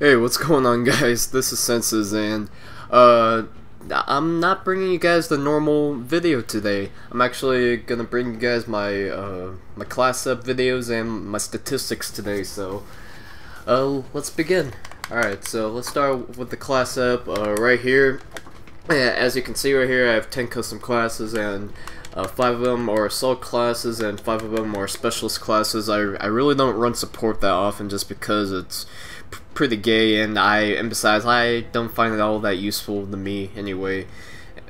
Hey, what's going on, guys? This is Senses, and uh, I'm not bringing you guys the normal video today. I'm actually gonna bring you guys my class up videos and my statistics today. So, let's begin. All right, so let's start with the class up right here. As you can see right here, I have 10 custom classes, and 5 of them are assault classes, and 5 of them are specialist classes. I really don't run support that often, just because it's pretty gay, and besides, I don't find it all that useful to me anyway.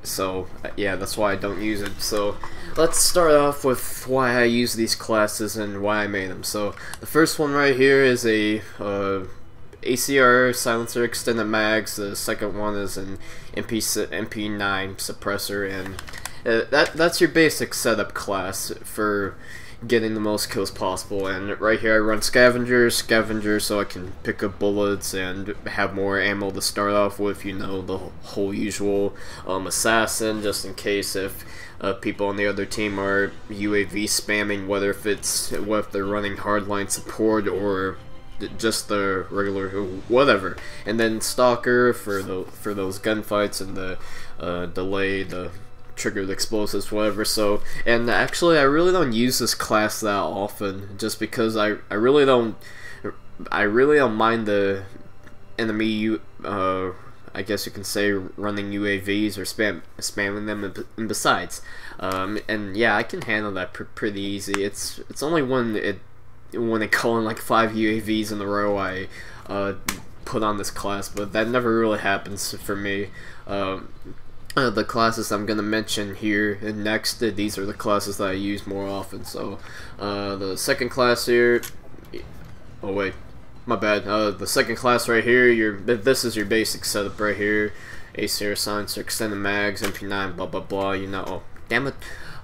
So yeah, that's why I don't use it. So let's start off with why I use these classes and why I made them. So the first one right here is a ACR silencer extended mags. The second one is an MP9 suppressor, and that's your basic setup class for getting the most kills possible. And right here I run scavenger, so I can pick up bullets and have more ammo to start off with. You know, the whole usual assassin, just in case if people on the other team are UAV spamming, whether if they're running hardline support or just the regular whatever. And then stalker for those gunfights and the delay, the triggered explosives, whatever. So, and actually I really don't use this class that often, just because I really don't mind the enemy I guess you can say running UAVs or spamming them, and besides and yeah, I can handle that pretty easy. It's only when they call in like 5 UAVs in a row I put on this class, but that never really happens for me. The classes I'm gonna mention here and next, these are the classes that I use more often. So the second class here, oh wait, my bad, the second class right here, this is your basic setup right here. ACR silencer, extended mags, MP9, blah blah blah, you know. Oh, damn it.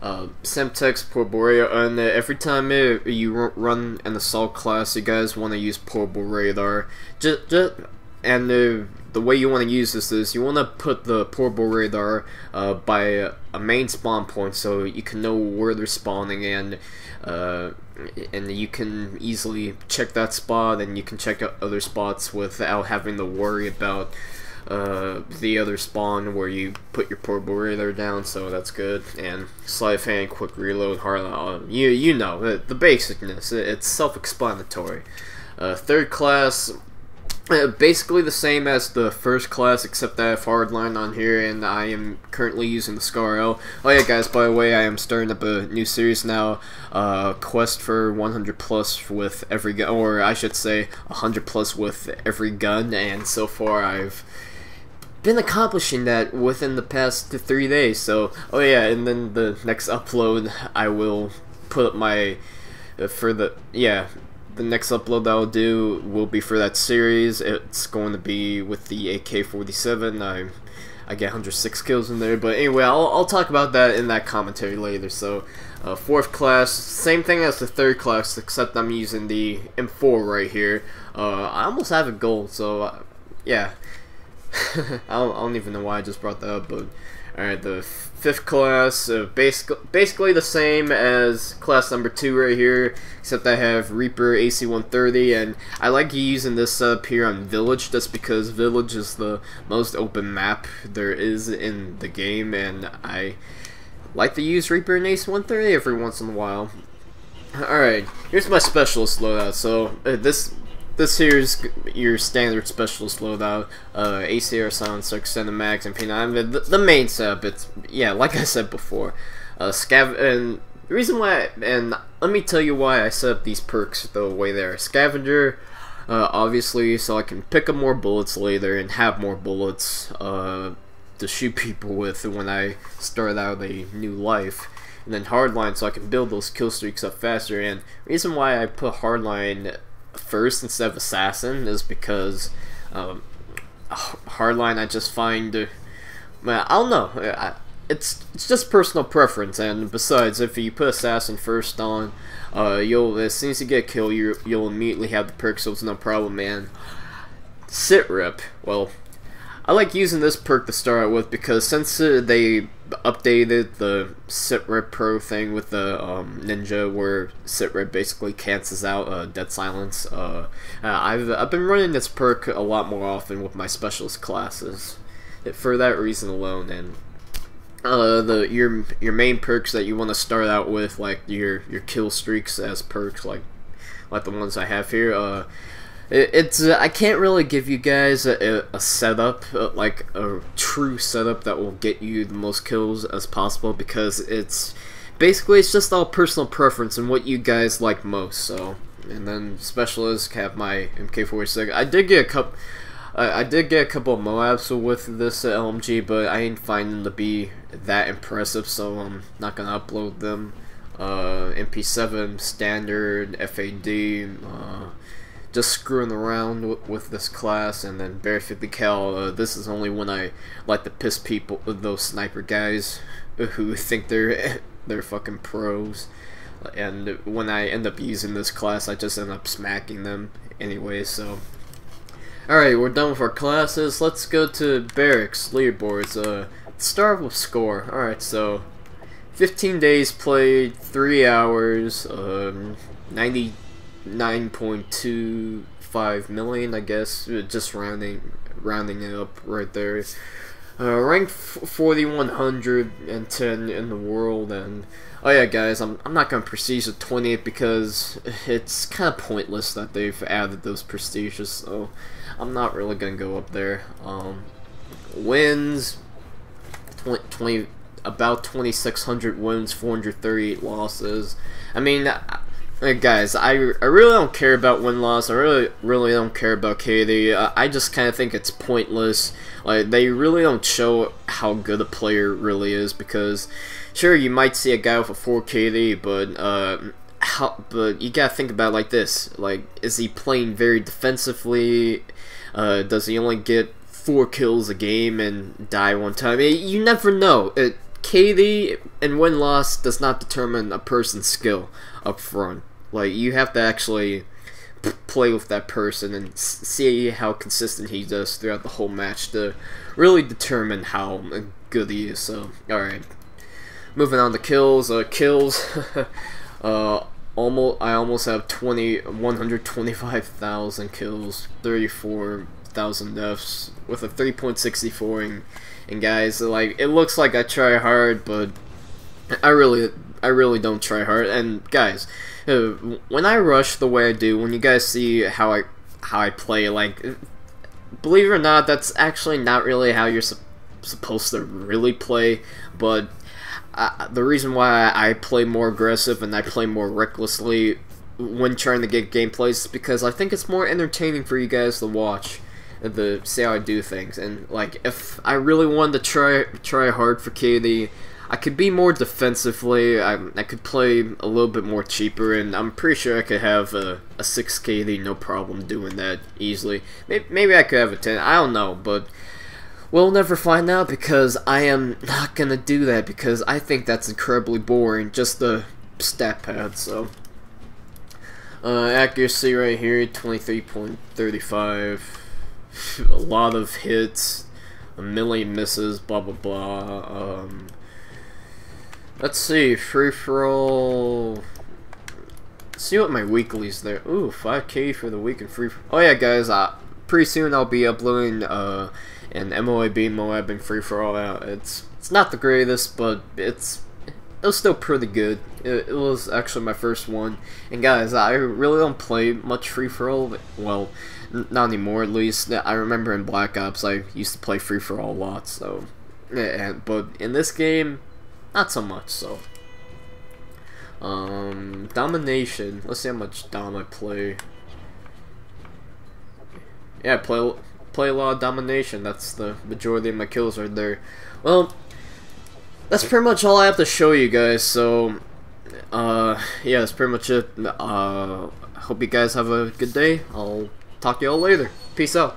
Semtex, portable radar, and every time you run an assault class, you guys want to use portable radar. And the way you want to use this is you want to put the portable radar by a main spawn point, so you can know where they're spawning, and you can easily check that spot, and you can check out other spots without having to worry about the other spawn where you put your portable radar down. So that's good. And sleight of hand, quick reload, hard you know the basicness. It's self-explanatory. Third class, basically the same as the first class, except I have hardline on here, and I am currently using the Scar L. Oh yeah, guys, by the way, I am starting up a new series now, quest for 100 plus with every gun, or I should say 100 plus with every gun, and so far I've been accomplishing that within the past 3 days. So oh yeah, and then the next upload I will put up my the next upload that I'll do will be for that series. It's going to be with the AK-47. I get 106 kills in there, but anyway, I'll talk about that in that commentary later. So, fourth class, same thing as the third class, except I'm using the M4 right here. I almost have a gold, so yeah. I don't even know why I just brought that up, but alright, the fifth class, basically the same as class number 2 right here, except I have Reaper AC-130, and I like using this setup here on Village, just because Village is the most open map there is in the game, and I like to use Reaper and AC-130 every once in a while. Alright, here's my specialist loadout. So this here's your standard specialist loadout, ACR silencer, extended mags, and P9. The main setup, it's, yeah, like I said before, and the reason why, and let me tell you why I set up these perks the way they are. Scavenger, obviously, so I can pick up more bullets later and have more bullets to shoot people with when I start out a new life. And then hardline, so I can build those kill streaks up faster. And the reason why I put hardline first instead of assassin is because hardline, I just find, well, I don't know, it's just personal preference. And besides, if you put assassin first on, as soon as you get a kill, you'll immediately have the perk, so it's no problem, man. Sit rep, well, I like using this perk to start out with, because since they updated the sit rep pro thing with the ninja, where sit rep basically cancels out dead silence. I've been running this perk a lot more often with my specialist classes, for that reason alone. And your main perks that you want to start out with, like your kill streaks as perks, like the ones I have here. It's I can't really give you guys a setup, like a true setup that will get you the most kills as possible, because it's just all personal preference and what you guys like most. So, and then specialists have my MK46. I did get a couple of Moabs with this LMG, but I didn't find them to be that impressive, so I'm not gonna upload them. MP7 standard FAD. Just screwing around with this class. And then Bear 50 cal, this is only when I like to piss people, those sniper guys who think they're fucking pros, and when I end up using this class, I just end up smacking them anyway. So alright, we're done with our classes. Let's go to barracks leaderboards. Start with score. Alright, so 15 days played, 3 hours, 99.25 million, I guess, just rounding it up right there. Ranked 4110 in the world. And oh yeah, guys, I'm not gonna prestige the 20th because it's kind of pointless that they've added those prestiges, so I'm not really gonna go up there. Wins, about 2,600 wins, 438 losses. I mean, guys, I really don't care about win-loss. I really don't care about KD. I just kind of think it's pointless. Like, they really don't show how good a player really is, because sure, you might see a guy with a 4 KD, but you gotta think about it like this. Like, is he playing very defensively? Does he only get 4 kills a game and die one time? You never know. KD and win-loss does not determine a person's skill up front. Like, you have to actually play with that person and see how consistent he does throughout the whole match to really determine how good he is. So, alright. Moving on to kills. I almost have 125,000 kills, 34,000 deaths with a 3.64, and guys, like, it looks like I try hard, but I really don't try hard. And guys, when I rush the way I do, when you guys see how I play, like, believe it or not, that's actually not really how you're supposed to really play. But the reason why I play more aggressive and I play more recklessly when trying to get gameplays is because I think it's more entertaining for you guys to watch, to see how I do things. And like, if I really wanted to try hard for KD, I could be more defensively. I could play a little bit more cheaper, and I'm pretty sure I could have a 6 KD, no problem doing that easily. Maybe I could have a 10. I don't know, but we'll never find out, because I am not gonna do that, because I think that's incredibly boring, just the stat pad. So accuracy right here, 23.35. A lot of hits, a million misses, blah blah blah. Let's see, free-for-all. See what my weekly's there. Ooh, 5K for the week in free-for-all. Oh yeah, guys, pretty soon I'll be uploading an MOAB Moab and free-for-all. It's not the greatest, but it was still pretty good. It was actually my first one. And guys, I really don't play much free-for-all. Well, not anymore, at least. I remember in Black Ops I used to play free-for-all a lot, so yeah, but in this game, not so much. So domination, let's see how much dom I play. Yeah, play a lot of domination. That's the majority of my kills right there. Well, that's pretty much all I have to show you guys. So yeah, that's pretty much it. Hope you guys have a good day. I'll talk to y'all later. Peace out.